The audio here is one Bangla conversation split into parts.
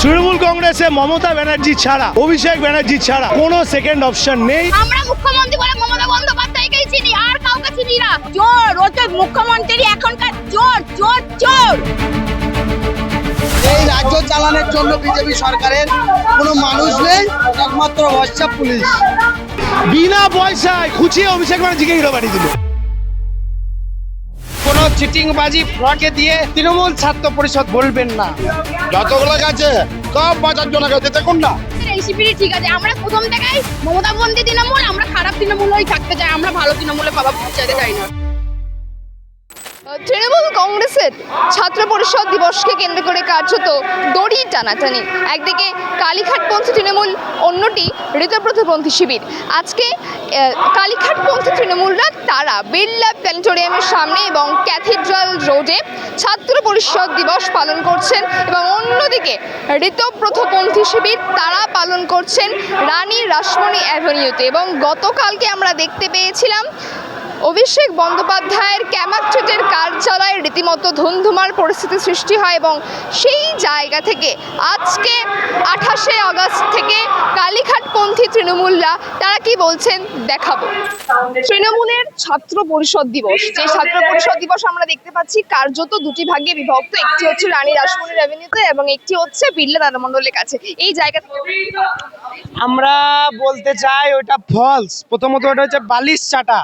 তৃণমূল কংগ্রেসে মমতা ব্যানার্জি ছাড়া, অভিষেক ব্যানার্জি ছাড়া কোনো সেকেন্ড অপশন নেই। আমরা মুখ্যমন্ত্রী বলে মমতা বন্দ্যোপাধ্যায়কেই চিনি, আর কাউকে চিনি না। জোর ওতে মুখ্যমন্ত্রী এখনকার জোর জোর জোর। এই রাজ্য চালানোর জন্য বিজেপি সরকারের কোনো মানুষ নেই, একমাত্র ভরসা পুলিশ। বিনা পয়সায় খুঁচিয়ে অভিষেক ব্যানার্জিকে হিরো বানিয়ে দিল। কোনো চিটিংবাজি ফ্রডকে দিয়ে তৃণমূল ছাত্র পরিষদ বলবেন না। যতগুলো গেছে সব বাঁচার জন্য গেছে, দেখুন না। রেসিপিটি ঠিক আছে, আমরা প্রথম থেকেই মমতা বন্দি তৃণমূল, আমরা খারাপ তৃণমূলই থাকতে চাই, আমরা ভালো তৃণমূলে বাবা পৌঁছাতে চাই না। তৃণমূল কংগ্রেসের ছাত্র পরিষদ দিবসকে কেন্দ্র করে কার্যত দড়ি টানাটানি। একদিকে কালীঘাটপন্থী তৃণমূল, অন্যটি ঋতব্রতপন্থী শিবির। আজকে কালীঘাটপন্থী তৃণমূলরা তারা বিড়লা প্ল্যানেটোরিয়ামের সামনে এবং ক্যাথিড্রাল রোডে ছাত্র পরিষদ দিবস পালন করছেন, এবং অন্যদিকে ঋতব্রতপন্থী শিবির তারা পালন করছেন রানী রাসমণি অ্যাভিনিউতে। এবং গতকালকে আমরা দেখতে পেয়েছিলাম অভিষেক বন্দ্যোপাধ্যায়ের ক্যামাক স্ট্রিটের কার্যালয়ে রীতিমতো ধুমধুমার পরিস্থিতি সৃষ্টি হয়, এবং সেই জায়গা থেকে আজকে 28শে আগস্ট থেকে কালীঘাটপন্থী তৃণমূলরা তারা কি বলছেন দেখাবো। তৃণমূলের ছাত্র পরিষদ দিবস, যে ছাত্র পরিষদ দিবস আমরা দেখতে পাচ্ছি কার্যত দুটি ভাগে বিভক্ত। একটি হচ্ছে রানী রাসমণির অ্যাভিনিউতে এবং একটি হচ্ছে বিড়লা দাদামণ্ডলের কাছে। এই জায়গা থেকে আমরা বলতে চাই ওটা ফলস। প্রথমত ওটা হচ্ছে বালিশ চাটা।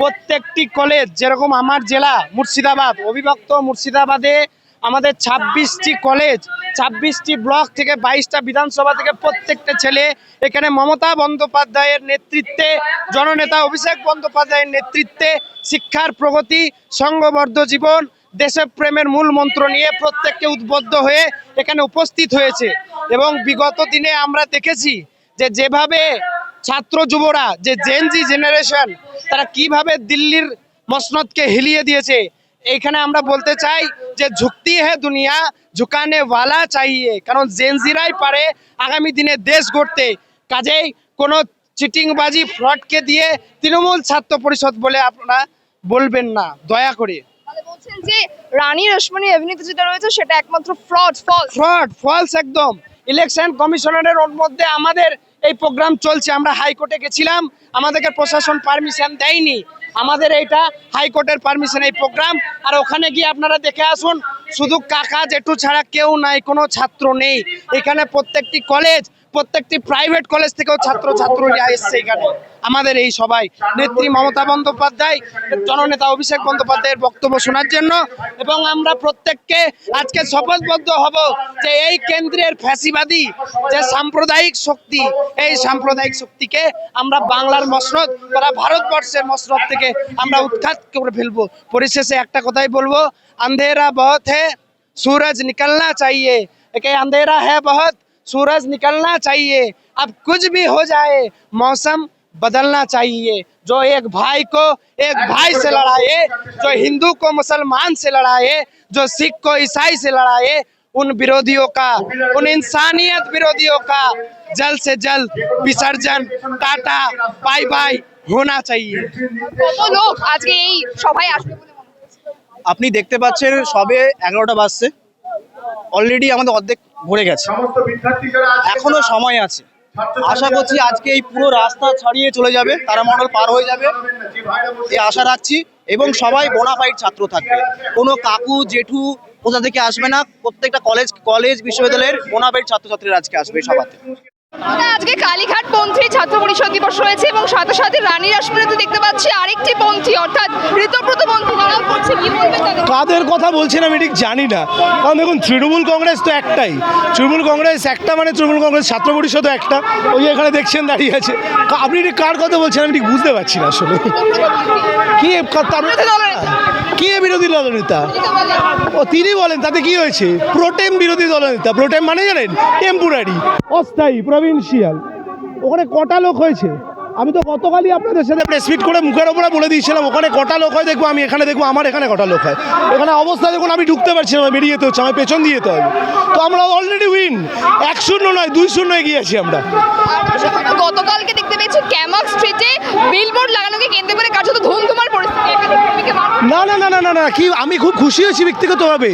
প্রত্যেকটি কলেজ, যেরকম আমার জেলা মুর্শিদাবাদ, অবিভক্ত মুর্শিদাবাদে আমাদের 26টি কলেজ, 26টি ব্লক থেকে 22টা বিধানসভা থেকে প্রত্যেকটা ছেলে এখানে মমতা বন্দ্যোপাধ্যায়ের নেতৃত্বে, জননেতা অভিষেক বন্দ্যোপাধ্যায়ের নেতৃত্বে শিক্ষার প্রগতি, সংঘবদ্ধ জীবন, দেশপ্রেমের মূল মন্ত্র নিয়ে প্রত্যেককে উদ্বুদ্ধ হয়ে এখানে উপস্থিত হয়েছে। এবং বিগত দিনে আমরা দেখেছি যে যেভাবে ছাত্র যুবরা, যে জেনজি জেনারেশন, তারা কিভাবে দিল্লির মসনদকে হিলিয়ে দিয়েছে। এইখানে আমরা বলতে চাই যে ঝুঁকতি হ্যাঁ দুনিয়া, ঝুঁকানে ওয়ালা চাইয়ে, কারণ জেনজিরাই পারে আগামী দিনে দেশ গড়তে। কাজেই কোনো চিটিংবাজি ফ্রডকে দিয়ে তৃণমূল ছাত্র পরিষদ বলে আপনারা বলবেন না, দয়া করে। বলছেন যে রানী রাসমণি অ্যাভিনিউতে যেটা রয়েছে সেটা একমাত্র ফলস একদম। ইলেকশন কমিশনারের মধ্যে আমাদের এই প্রোগ্রাম চলছে, আমরা হাইকোর্টে গেছিলাম, আমাদেরকে প্রশাসন পারমিশন দেয়নি। আমাদের এইটা হাইকোর্টের পারমিশন এই প্রোগ্রাম। আর ওখানে গিয়ে আপনারা দেখে আসুন, শুধু কাকা জেঠু ছাড়া কেউ নাই, কোনো ছাত্র নেই এখানে। প্রত্যেকটি কলেজ, প্রত্যেকটি প্রাইভেট কলেজ থেকেও ছাত্রছাত্রীরা এসছে এখানে আমাদের এই সবাই নেত্রী মমতা বন্দ্যোপাধ্যায়, জননেতা অভিষেক বন্দ্যোপাধ্যায়ের বক্তব্য শোনার জন্য। এবং আমরা প্রত্যেককে আজকে শপথবদ্ধ হব যে এই কেন্দ্রের ফ্যাসিবাদী যে সাম্প্রদায়িক শক্তি, এই সাম্প্রদায়িক শক্তিকে আমরা বাংলার মসনদ, তারা ভারতবর্ষের মসনদ থেকে আমরা উৎখাত করে ফেলবো। পরিশেষে একটা কথাই বলবো, अंधेरा बहुत है सूरज निकलना चाहिए, अंधेरा है बहुत सूरज निकलना चाहिए, अब कुछ भी हो जाए मौसम बदलना चाहिए। जो एक भाई को एक भाई से लड़ाए, जो हिंदू को मुसलमान से लड़ाए, जो सिख को ईसाई से लड़ाए, उन विरोधियों का, उन इंसानियत विरोधियों का जल्द से जल्द विसर्जन, टाटा बाय बाय होना चाहिए। কত লোক আজকে এই সভায় আসবে বলে মনে হচ্ছে? আপনি দেখতে পাচ্ছেন সবে 11টা বাজছে, অলরেডি আমাদের অর্ধেক ভরে গেছে, এখনো সময় আছে। আশা করছি আজকে এই পুরো রাস্তা ছাড়িয়ে চলে যাবে, তারামণ্ডল পার হয়ে যাবে, এই আশা রাখছি। এবং সবাই বোনাফাইড ছাত্র থাকবে, কোনো কাকু জেঠু কোথা থেকে আসবে না। প্রত্যেকটা কলেজ বিশ্ববিদ্যালয়ের বোনাফাইড ছাত্রছাত্রীরা আজকে আসবে এই সভাতে। আজকে কালীঘাটপন্থী ছাত্র পরিষদ দিবস রয়েছে, এবং সাথে সাথে রানী রাসমণিতে দেখতে পাচ্ছি আরেকটি পন্থী, অর্থাৎ ঋতব্রতপন্থী তারাও করছে। কি বলবেন তাদের? কাদের কথা বলছেন আমি ঠিক জানি না, কারণ দেখুন তৃণমূল কংগ্রেস তো একটাই, তৃণমূল কংগ্রেস একটা মানে তৃণমূল কংগ্রেস ছাত্র পরিষদও একটা। ওই যে এখানে দেখছেন দাঁড়িয়ে আছে, আপনি ঠিক কার কথা বলছেন আমি ঠিক বুঝতে পারছি না আসলে। কি কি বিরোধী দলনেতা? ও তিনি বলেন, তাতে কি হয়েছে? প্রোটেম বিরোধী দলনেতা। প্রোটেম মানে জানেন? টেম্পোরারি, অস্থায়ী, প্রভিন্সিয়াল। ওখানে কটা লোক হয়েছে? আমি তো গতকালই আপনাদের সাথে প্রেস মিট করে মুখের ওপরে বলে দিয়েছিলাম ওখানে কটা লোক হয় দেখবো, আমি এখানে দেখবো আমার এখানে কটা লোক হয়। এখানে অবস্থা দেখুন, আমি ঢুকতে পারছি না, বেরিয়ে যেতে হচ্ছে, আমার পেছন দিয়ে যেতে হবে। তো আমরা অলরেডি উইন, 1-0 নয় 2-0 এগিয়ে আছি আমরা। আর গতকালকে দেখতে পেয়েছি ক্যামাক স্ট্রিটে বিলবোর্ড লাগানোকে কেন্দ্র করে কার্যত ধুমধুমার পরিস্থিতি। না না না না না না কি, আমি খুব খুশি হয়েছি ব্যক্তিগতভাবে,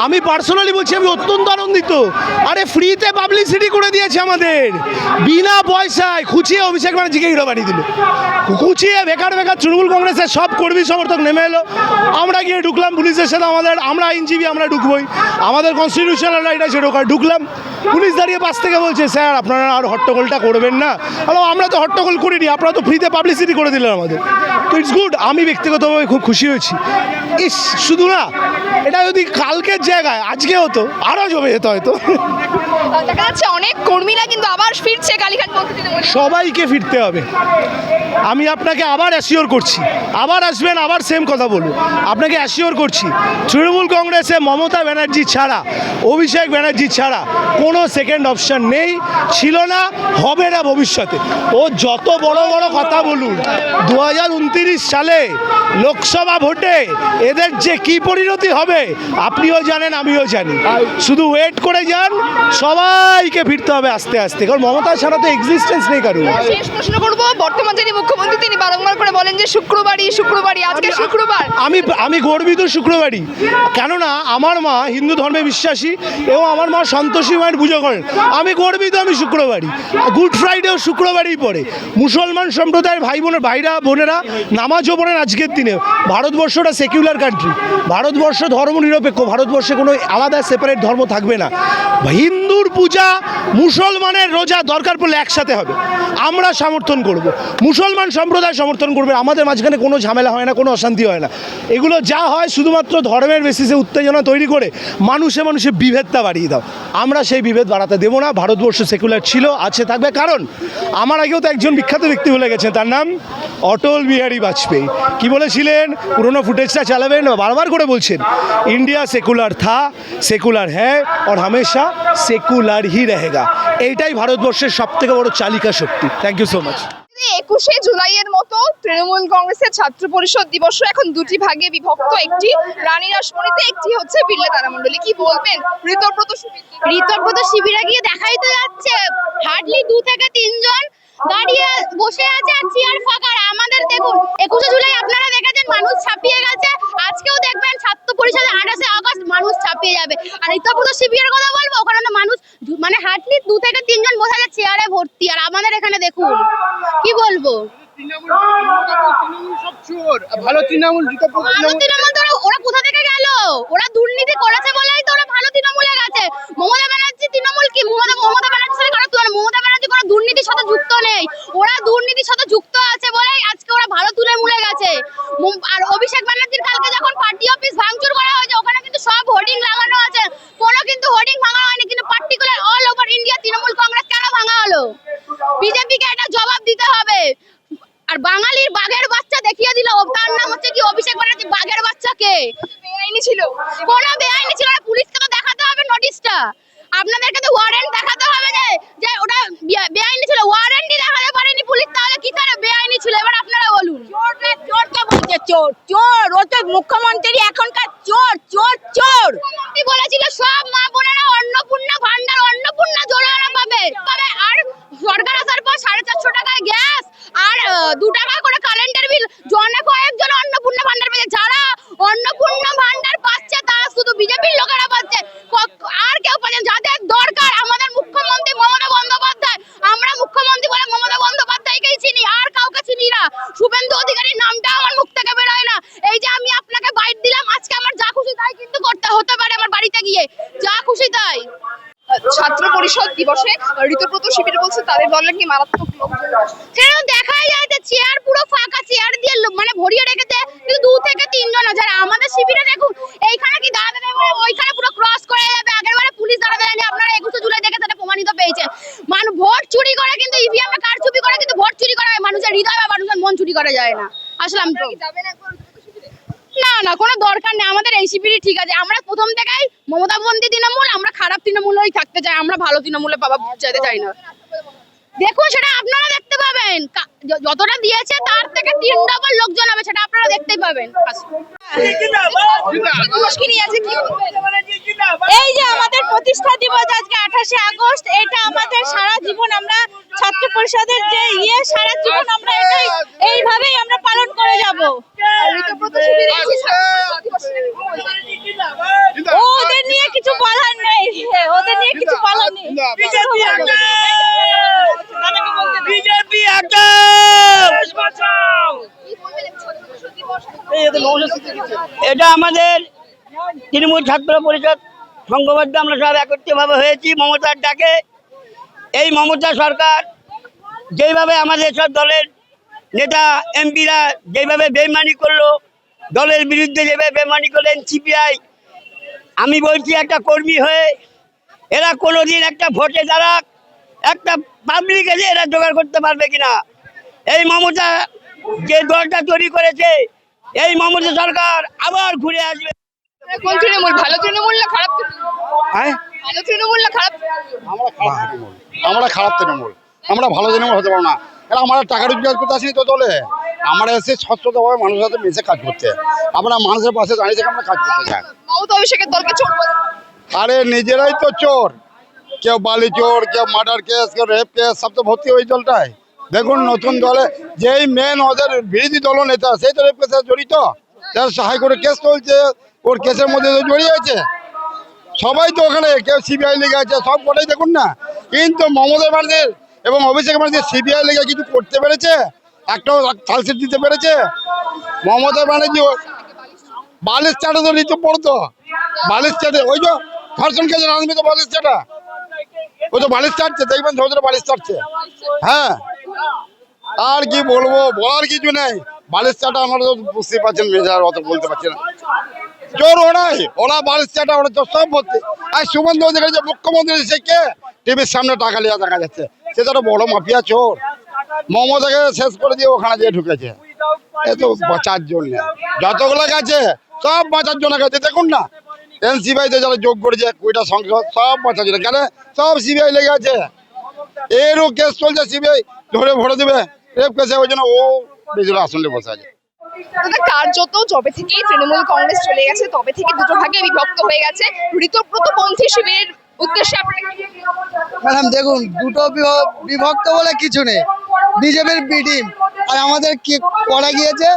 আমি পার্সোনালি বলছি আমি অত্যন্ত আনন্দিত। আরে ফ্রিতে পাবলিসিটি করে দিয়েছে আমাদের, বিনা পয়সায় খুঁচিয়ে অভিষেক ব্যানার্জিকে হিরো বানিয়ে দিল, খুঁচিয়ে বেকার বেকার তৃণমূল কংগ্রেসের সব কর্মী সমর্থক নেমে এলো, আমরা গিয়ে ঢুকলাম পুলিশের সাথে, আমরা আইনজীবী আমরা ঢুকবোই, আমাদের কনস্টিটিউশনাল রাইট আছে ঢুকলাম, পুলিশ দাঁড়িয়ে পাশ থেকে বলছে স্যার আপনারা আর হট্টগোলটা করবেন না। আমরা তো হট্টগোল করিনি, আপনারা তো ফ্রিতে পাবলিসিটি করে দিলেন আমাদের, তো ইটস গুড। আমি ব্যক্তিগতভাবে খুব খুশি হয়েছি। ইস শুধু না, এটা যদি কালকের জায়গায় আজকে হতো আরও জমে যেত হয়তো। দেখা যাচ্ছে অনেক কর্মীরা কিন্তু আবার ফিরছে কালীঘাট পৌঁছে দিতে। সবাইকে ফিরতে হবে, আমি আপনাকে আবার অ্যাসিওর করছি, আবার আসবেন আবার সেম কথা বলবো, আপনাকে অ্যাসিওর করছি তৃণমূল কংগ্রেসে মমতা ব্যানার্জি ছাড়া, অভিষেক ব্যানার্জি ছাড়া কোনো সেকেন্ড অপশন নেই, ছিল না, হবে না ভবিষ্যতে। ও যত বড় বড় কথা বলুন, 2029 সালে লোকসভা ভোটে এদের যে কি পরিণতি হবে আপনিও জানেন আমিও জানি, শুধু ওয়েট করে যান, সবাইকে ফিরতে হবে আস্তে আস্তে, কারণ মমতা ছাড়া তো এক্সিস্টেন্স নেই কারণ। শেষ প্রশ্ন করব, বর্তমান যিনি মুখ্যমন্ত্রী তিনি বারংবার করে বলেন যে শুক্রবারই আজকে শুক্রবার। আমি গর্বিত শুক্রবারই, কেননা আমার মা হিন্দু ধর্মে বিশ্বাসী এবং আমার মা সন্তোষী মায়ের পুজো করেন, আমি গর্বিত আমি শুক্রবারই। গুড ফ্রাইডেও শুক্রবারই পড়ে, মুসলমান সম্প্রদায়ের ভাইরা বোনেরা নামাজও পড়েন আজকের দিনে। ভারতবর্ষটা সেকুলার কান্ট্রি, ভারতবর্ষ ধর্মনিরপেক্ষ, ভারতবর্ষে কোনো আলাদা সেপারেট ধর্ম থাকবে না। হিন্দুর পূজা মুসলমানের রোজা দরকার পড়লে একসাথে হবে, আমরা সমর্থন করব, মুসলমান সম্প্রদায় সমর্থন করবে, আমাদের মাঝখানে কোনো ঝামেলা হয় না, কোনো অশান্তি হয় না। এগুলো যা হয় শুধুমাত্র ধর্মের বেসিসে উত্তেজনা তৈরি করে মানুষে বিভেদটা বাড়িয়ে দাও, আমরা সেই বিভেদ বাড়াতে দেবো না। ভারতবর্ষ সেকুলার ছিল, আছে, থাকবে, কারণ আমার আগেও তো একজন বিখ্যাত ব্যক্তি বলে গেছেন, তার নাম অটল বিহারী বাজপেয়ী। কি বলেছিলেন? পুরোনো ফুটেজটা চালাবেন, বারবার করে বলছেন ইন্ডিয়া সেকুলার থা, সেকুলার হ্যাঁ और हमेशा সেকুলার হি रहेगा। এইটাই ভারতবর্ষের সবথেকে বড় চালিকা শক্তি। Thank you so much. 21শে জুলাইয়ের মতো তৃণমূল কংগ্রেসের ছাত্র পরিষদ দিবস এখন দুটি ভাগে বিভক্ত, একটি রানী রাসমণিতে, একটি হচ্ছে বিড়লা তারামণ্ডলী। কি বলবেন ঋতব্রত শিবিরে গিয়ে দেখাই তো যাচ্ছে হার্ডলি 2 থেকে 3 জন দাঁড়িয়ে বসে আছে আর চেয়ার ফাঁকা। আমাদের দেখুন 21শে জুলাই আপনারা দেখেছেন মানুষ ছাপিয়ে গেছে, আজকেও দেখবেন ছাত্র পরিষদে 28শে আগস্ট মানুষ ছাপিয়ে যাবে। আর ঋতব্রত শিবিরের কথা বলবো, ওখানে তো মানুষ মানে হার্ডলি 2 থেকে 3 জন বসে আছে চেয়ারে ভর্তি, আর আমাদের এখানে দেখুন কি বলবো, ভালো তৃণমূল ওরা কোথা থেকে গেল? ওরা দুর্নীতি করেছে বলেই তো ওরা ভালো তৃণমূলে গেছে। মমতা ব্যানার্জি তৃণমূল কি, মমতা ব্যানার্জির সাথে কারো তুলনা, মমতা ব্যানার্জি কোনো দুর্নীতির সাথে যুক্ত নেই, ওরা দুর্নীতির সাথে যুক্ত আছে বলেই আজকে ওরা ভালো তৃণমূলে গেছে। আর অভিষেক ব্যানার্জির কালকে যখন পার্টি অফিস ভাঙচুর করা হয়েছে, ওখানে কিন্তু সব হোর্ডিং লাগানো আছে, কোনো কিন্তু হোর্ডিং ভাঙা হয়নি, কিন্তু particular all over India Trinamool Congress কেন ভাঙা হলো? বিজেপিকে এটা জবাব দিতে হবে। আর বাঙালির বাঘের বাচ্চা দেখিয়ে দিল, তার নাম হচ্ছে কি অভিষেক ব্যানার্জি। বাঘের বাচ্চা কে? বেআইনি ছিল, কোনো বেআইনি ছিল না, পুলিশকে তো দেখাতে হবে নোটিশটা, আপনাদেরকে তো ওয়ারেন্ট দেখাতে হবে যে ওটা বেআইনি ছিল, ওয়ারেন্টই দেখাতে পারেনি পুলিশ, তাহলে কি করে বেআইনি ছিল? এবার আপনারা বলুন। চোরকে বলছে চোর, চোর, ও তো মুখ্যমন্ত্রী এখনকার চোর, চোর, চোর। কি বলেছিল সব মা বোনেরা অন্নপূর্ণা ভান্ডার, অন্নপূর্ণা জোরানা পাবে। আর সরকার আসার পর 450 টাকায় গ্যাস আর 2 টাকা করে কারেন্টের বিল, জনে কয়েকজন অন্নপূর্ণা ভান্ডার পেয়েছে। যারা অন্নপূর্ণা ভান্ডার পাচ্ছে তারা শুধু বিজেপির লোকেরা পাচ্ছে, আর কেউ পাচ্ছে। যাদের দরকার আমাদের মুখ্যমন্ত্রী মমতা বন্দ্যোপাধ্যায়, আমরা মুখ্যমন্ত্রী বলে মমতা বন্দ্যোপাধ্যায়কেই চিনি, আর কাউকে চিনি না। শুভেন্দু অধিকারীর নামটা আমার মুখ থেকে বেরোয় না। এই যে আমি আপনাকে বাইট দিলাম, আজকে আমার যা খুশি তাই কিন্তু করতে হতে পারে আমার বাড়িতে গিয়ে, যা খুশি তাই। ছাত্র পরিষদ দিবসে ঋতব্রত শিবির বলছে তাদের দলের কি মারাত্মক লোকজন, সেটা দেখাই যাচ্ছে, চেয়ার পুরো ফাঁকা, চেয়ার দিয়ে মানে ভরিয়ে রেখেছে, কিন্তু 2 থেকে 3 জন আছে। আর আমাদের শিবিরে দেখুন এইখানে কি দাঁড়াতে দেবে, ওইখানে পুরো ক্রস করে যাবে। আগেরবারে পুলিশ দাঁড়াতে দেয়নি, আপনারা 21শে জুলাই দেখে সেটা প্রমাণিত পেয়েছেন। মানুষ ভোট চুরি করে, কিন্তু ইভিএম এ কারচুপি করে, কিন্তু ভোট চুরি করা হয়, মানুষের হৃদয় বা মানুষের মন চুরি করা যায় না। আসলাম তো না না, কোনো দরকার নেই, আমাদের এই শিবিরই ঠিক আছে। আমরা প্রথম থেকেই মমতাবন্দী তৃণমূল, আমরা খারাপ তৃণমূলই থাকতে চাই, আমরা ভালো তৃণমূলে পাবা যেতে চাই না। দেখুন সেটা আপনারা দেখতে পাবেন, যতটা দিয়েছে তার থেকে 3 ডাবল লোকজন হবে, সেটা আপনারা দেখতেই পাবেন। এই যে আমাদের প্রতিষ্ঠা দিবস আজকে 28শে আগস্ট, এটা আমাদের সারা জীবন আমরা ছাত্র পরিষদের যে সারা জীবন আমরা এটাই এইভাবেই আমরা পালন করে যাব। ওদের নিয়ে কিছু বলার নেই, ওদের নিয়ে কিছু বলার নেই। এটা আমাদের তৃণমূল ছাত্র পরিষদ সংঘবদ্ধ আমরা সব একত্রিতভাবে হয়েছি মমতার ডাকে। এই মমতা সরকার যেইভাবে আমাদের সব দলের নেতা এমপিরা যেইভাবে বেইমানি করলো, দলের বিরুদ্ধে যেভাবে বেইমানি করলেন সিপিআই, আমি বলছি একটা কর্মী হয়ে এরা কোনোদিন একটা ভোটে দ্বারা একটা পাবলিক এসে এরা জোগাড় করতে পারবে কিনা। এই মমতা যে দলটা তৈরি করেছে, এই মমতা সরকার আবার ঘুরে আসবে। কোন তৃণমূল, ভালো তৃণমূল না খারাপ তৃণমূল? ভালো তৃণমূল না খারাপ তৃণমূল? আমরা খারাপ তৃণমূল, আমরা ভালো তৃণমূল হতে পারবো না। কারণ আমরা টাকা রোজগার করতে আসিনি তো দলে, আমরা এসে স্বচ্ছতাভাবে মানুষের সাথে মিশে কাজ করতে। আমরা মানুষের পাশে দাঁড়িয়ে থেকে আমরা কাজ করতে চাই। মমতা অভিষেকের দলকে চোর বলে। আরে নিজেরাই তো চোর, কেউ বালি চোর, কেউ মার্ডার কেস, কেউ রেপ কেস, সব তো ভর্তি ওই দলটায়। দেখুন নতুন দলে যেই মেন ওদের বিরোধী দল নেতা, সেই তো রেপ কেসে জড়িত, তার হাইকোর্টে কেস চলছে, ওর কেসের মধ্যে তো জড়িয়ে আছে। সবাই তো ওখানে, কেউ সিবিআই লেগে আছে, সব কটাই দেখুন না। কিন্তু মমতা ব্যানার্জির এবং অভিষেক ব্যানার্জি সিবিআই লেগে কিছু করতে পেরেছে? একটাও চার্জশিট দিতে পেরেছে? মমতা ব্যানার্জি বালিশ চাটে তো নিচে পড়তো, বালিশ চাটে, ওই যে ধর্ষণ কেছে রাজনীতি বালিশ চাটা, ওই তো বালিশ চাটছে, দেখবেন ধরে বালিশ চাটছে। হ্যাঁ, আর কি বলবো, বলার কিছু নেই। বালিশ চাটা আমরা তো বুঝতে পারছেন, মেজার অত বলতে পারছি না। চোর ওরাই, ওরা বালিশ চাটা, ওরা তো সব ভর্তি। আর সুমন্ত অধিকারী যে মুখ্যমন্ত্রী, সে কে টিভির সামনে টাকা লিয়া দেখা যাচ্ছে, সে তো বড় মাফিয়া চোর। মমতাকে শেষ করে দিয়ে ওখানে যেয়ে ঢুকেছে, এ তো বাঁচার জন্য। যতগুলো গেছে সব বাঁচার জন্য গেছে। দেখুন না এনসিবিআইতে যারা যোগ করেছে 20টা সংসদ, সব বাঁচার জন্য। কেন সব সিবিআই লেগে আছে, এরও কেস চলছে, সিবিআই ধরে ভরে দেবে রেপ কেসে, ওই জন্য ও বেজুর আসলে বসে আছে। কার্যত যবে থেকে তৃণমূল কংগ্রেস চলে গেছে তবে থেকে দুটো ভাগে বিভক্ত হয়ে গেছে। ঋতব্রতপন্থী শিবিরের উদ্দেশ্যে আপনারা কি বলবেন? ম্যাডাম দেখুন, দুটো বিভক্ত বলে কিছু নেই। বিজেপির বি টিম আর আমাদের কি করা গিয়েছে,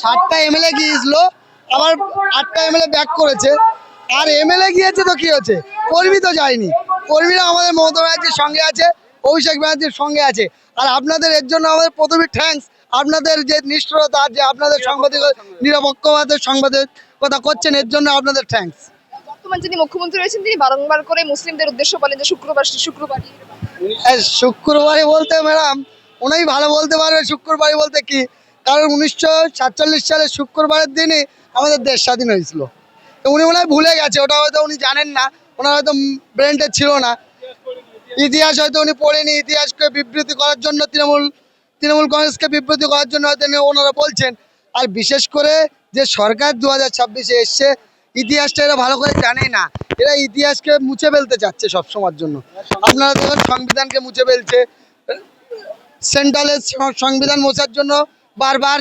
7টা এমএলএ গিয়েছিল, আবার 8টা এমএলএ ব্যাক করেছে। আর এমএলএ গিয়েছে তো কি হচ্ছে, কর্মী তো যায়নি। কর্মীরা আমাদের মমতা ব্যানার্জির সঙ্গে আছে, অভিষেক ব্যানার্জির সঙ্গে আছে। আর আপনাদের এর জন্য আমাদের প্রথমে থ্যাঙ্কস। আপনাদের যে নিষ্ঠুরতা, যে আপনাদের সাংবাদিক নিরপেক্ষভাবে সাংবাদিকতা করছেন, এর জন্য আপনাদের থ্যাঙ্কস। বর্তমান যিনি মুখ্যমন্ত্রী রয়েছেন তিনি বারংবার করে মুসলিমদের উদ্দেশ্য বলেন যে শুক্রবারই বলতে ম্যাডাম উনি ভালো বলতে পারবে, শুক্রবারই বলতে কি, কারণ 1947 সালে শুক্রবারের দিনই আমাদের দেশ স্বাধীন হয়েছিল। উনি মনে হয় ভুলে গেছে, ওটা হয়তো উনি জানেন না, ওনার হয়তো ব্রেনটা ছিল না, ইতিহাস হয়তো উনি পড়েনি। ইতিহাসকে বিবৃতি করার জন্য তৃণমূল কংগ্রেসকে বিবৃতি করার জন্য হয়তো ওনারা বলছেন। আর বিশেষ করে যে সরকার 2026-এ এসছে, ইতিহাসটা এরা ভালো করে জানেই না, এরা ইতিহাসকে মুছে ফেলতে চাচ্ছে সবসময়ের জন্য। আপনারা দেখুন সংবিধানকে মুছে ফেলছে, সেন্ট্রালের সংবিধান মোছার জন্য বারবার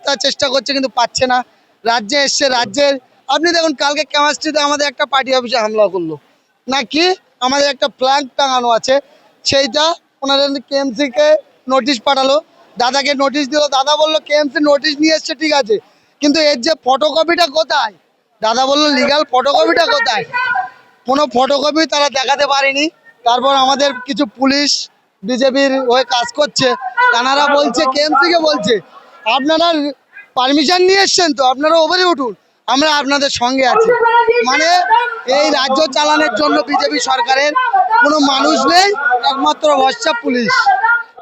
তার চেষ্টা করছে, কিন্তু পাচ্ছে না। রাজ্যে এসছে, রাজ্যের আপনি দেখুন কালকে কেমিস্ট্রিতে আমাদের একটা পার্টি অফিসে হামলা করলো নাকি, আমাদের একটা ফ্ল্যাগ টাঙানো আছে, সেইটা ওনারা কেএমসিকে নোটিশ পাঠালো, দাদাকে নোটিশ দিল। দাদা বললো কেএমসি নোটিশ নিয়ে এসছে, ঠিক আছে, কিন্তু এর যে ফটোকপিটা কোথায়? দাদা বললো লিগ্যাল ফটোকপিটা কোথায়? কোনো ফটোকপি তারা দেখাতে পারেনি। তারপর আমাদের কিছু পুলিশ বিজেপির হয়ে কাজ করছে, তারা বলছে কেএমসিকে বলছে আপনারা পারমিশন নিয়ে এসছেন তো, আপনারা ওভারে উঠুন, আমরা আপনাদের সঙ্গে আছি। মানে এই রাজ্য চালানোর জন্য বিজেপি সরকারের কোনো মানুষ নেই, একমাত্র ভরসা পুলিশ।